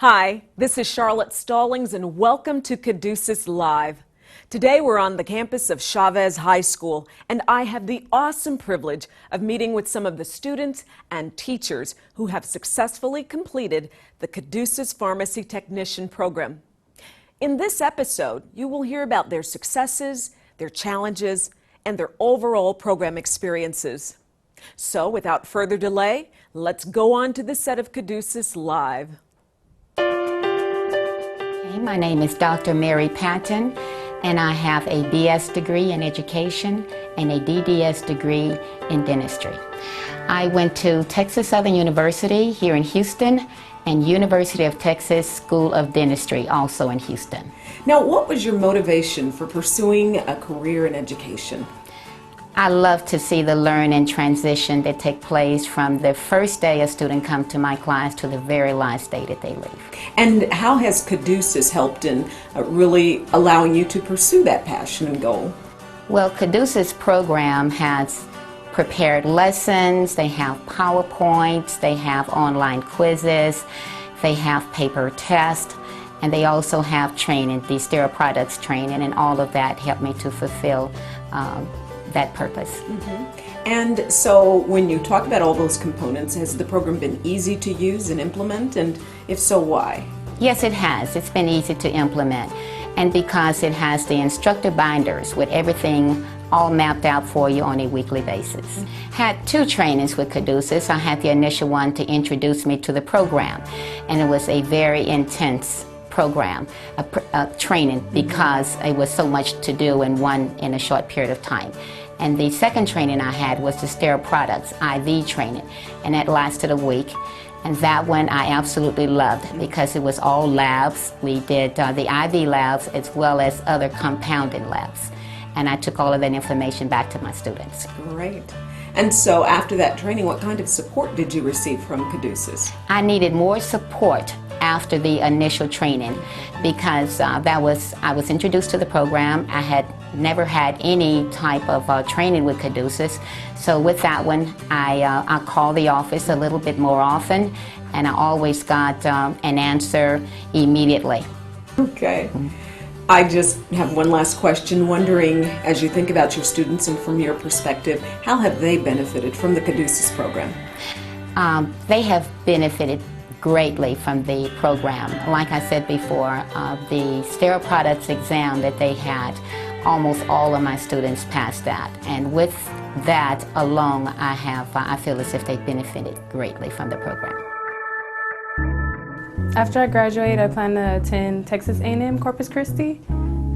Hi, this is Charlotte Stallings and welcome to Kaduceus Live. Today we're on the campus of Chavez High School and I have the awesome privilege of meeting with some of the students and teachers who have successfully completed the Kaduceus Pharmacy Technician program. In this episode, you will hear about their successes, their challenges, and their overall program experiences. So without further delay, let's go on to the set of Kaduceus Live. My name is Dr. Mary Patton, and I have a BS degree in education and a DDS degree in dentistry. I went to Texas Southern University here in Houston and University of Texas School of Dentistry, also in Houston. Now, what was your motivation for pursuing a career in education? I love to see the learn and transition that take place from the first day a student comes to my class to the very last day that they leave. And how has Kaduceus helped in really allowing you to pursue that passion and goal? Well, Kaduceus program has prepared lessons, they have PowerPoints, they have online quizzes, they have paper tests, and they also have training, the sterile products training, and all of that helped me to fulfill that purpose. And so when you talk about all those components, has the program been easy to use and implement, and if so, why? Yes, it has. It's been easy to implement, and because it has the instructor binders with everything all mapped out for you on a weekly basis. Had two trainings with Kaduceus. I had the initial one to introduce me to the program, and it was a very intense program, a training, because it was so much to do in a short period of time. And the second training I had was the sterile products IV training, and that lasted a week. And that one I absolutely loved because it was all labs. We did the IV labs as well as other compounding labs. And I took all of that information back to my students. Great. And so after that training, what kind of support did you receive from Kaduceus? I needed more support after the initial training because I was introduced to the program. I had never had any type of training with Kaduceus. So with that one, I called the office a little bit more often, and I always got an answer immediately. Okay. I just have one last question, wondering, as you think about your students and from your perspective, how have they benefited from the Kaduceus program? They have benefited greatly from the program. Like I said before, the sterile products exam that they had, almost all of my students passed that. And with that alone, I feel as if they benefited greatly from the program. After I graduate, I plan to attend Texas A&M Corpus Christi,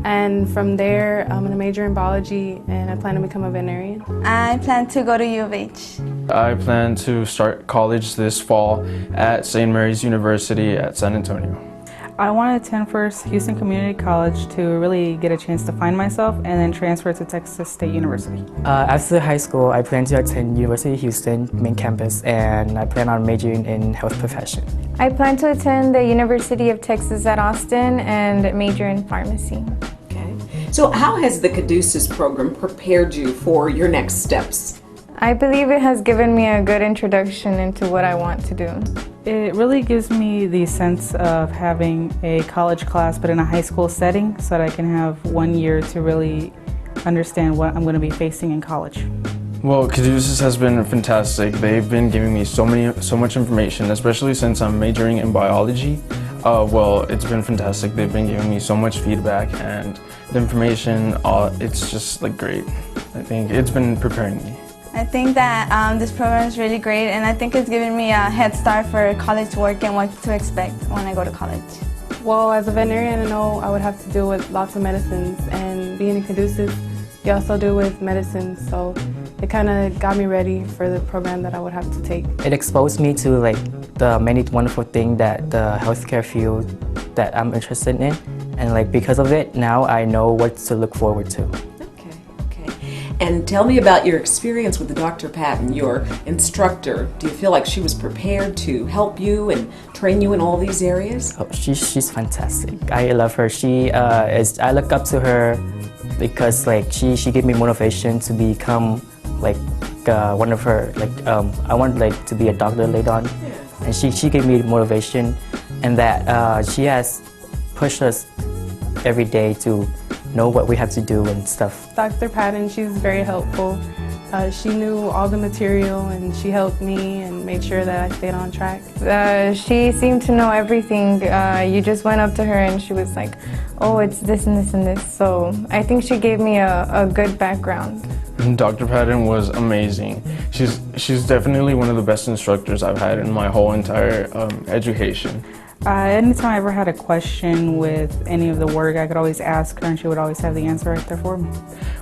and from there I'm going to major in biology and I plan to become a veterinarian. I plan to go to U of H. I plan to start college this fall at St. Mary's University at San Antonio. I want to attend first Houston Community College to really get a chance to find myself and then transfer to Texas State University. After high school, I plan to attend University of Houston main campus, and I plan on majoring in health profession. I plan to attend the University of Texas at Austin and major in pharmacy. Okay. So how has the Kaduceus program prepared you for your next steps? I believe it has given me a good introduction into what I want to do. It really gives me the sense of having a college class but in a high school setting so that I can have 1 year to really understand what I'm going to be facing in college. Well, Kaduceus has been fantastic. They've been giving me so much information, especially since I'm majoring in biology. Well, it's been fantastic. They've been giving me so much feedback, and the information, it's just like great. I think it's been preparing me. I think that this program is really great, and I think it's given me a head start for college work and what to expect when I go to college. Well, as a veterinarian, I know I would have to deal with lots of medicines, and being in Kaduceus, you also deal with medicines, so it kind of got me ready for the program that I would have to take. It exposed me to the many wonderful things that the healthcare field that I'm interested in, and because of it, now I know what to look forward to. And tell me about your experience with Dr. Patton, your instructor. Do you feel like she was prepared to help you and train you in all these areas? Oh, she's fantastic. I love her. I look up to her because she gave me motivation to become one of her I want to be a doctor later on, and she gave me motivation and that she has pushed us every day to know what we have to do and stuff. Dr. Patton, she's very helpful. She knew all the material and she helped me and made sure that I stayed on track. She seemed to know everything. You just went up to her and she was like, oh, it's this and this and this. So I think she gave me a good background. Dr. Patton was amazing. She's definitely one of the best instructors I've had in my whole entire education. Anytime I ever had a question with any of the work, I could always ask her and she would always have the answer right there for me.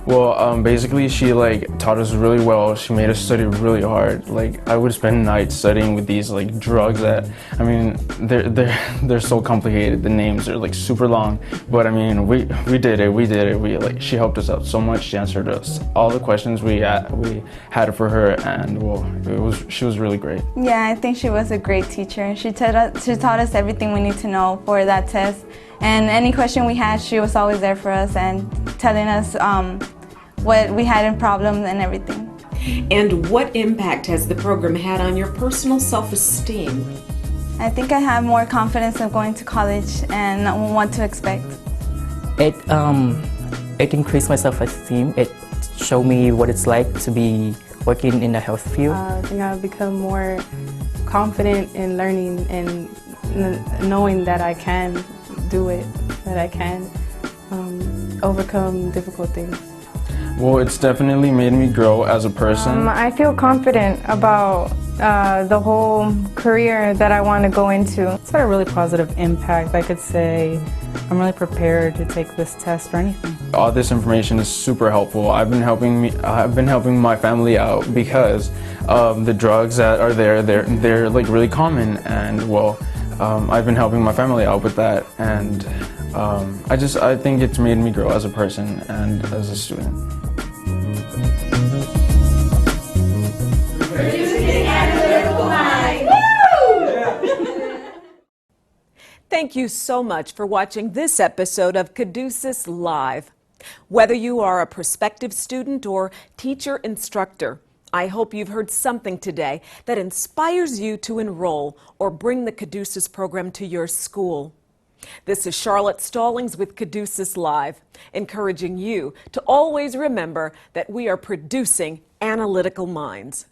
Well, basically she taught us really well. She made us study really hard. I would spend nights studying with these drugs that, I mean, they're so complicated. The names are super long, but I mean, we did it. She helped us out so much. She answered us all the questions we had for her, and well, she was really great. Yeah, I think she was a great teacher. She taught us everything we need to know for that test. And any question we had, she was always there for us and telling us what we had in problems and everything. And what impact has the program had on your personal self-esteem? I think I have more confidence of going to college and what to expect. It increased my self-esteem. It showed me what it's like to be working in the health field. I think I've become more confident in learning and knowing that I can do it, that I can overcome difficult things. Well, it's definitely made me grow as a person. I feel confident about the whole career that I want to go into. It's had a really positive impact. I could say I'm really prepared to take this test or anything. All this information is super helpful. I've been helping my family out because the drugs that are there, they're really common, and well, I've been helping my family out with that, and I think it's made me grow as a person and as a student. Thank you so much for watching this episode of Kaduceus Live. Whether you are a prospective student or teacher instructor, I hope you've heard something today that inspires you to enroll or bring the Kaduceus program to your school. This is Charlotte Stallings with Kaduceus Live, encouraging you to always remember that we are producing analytical minds.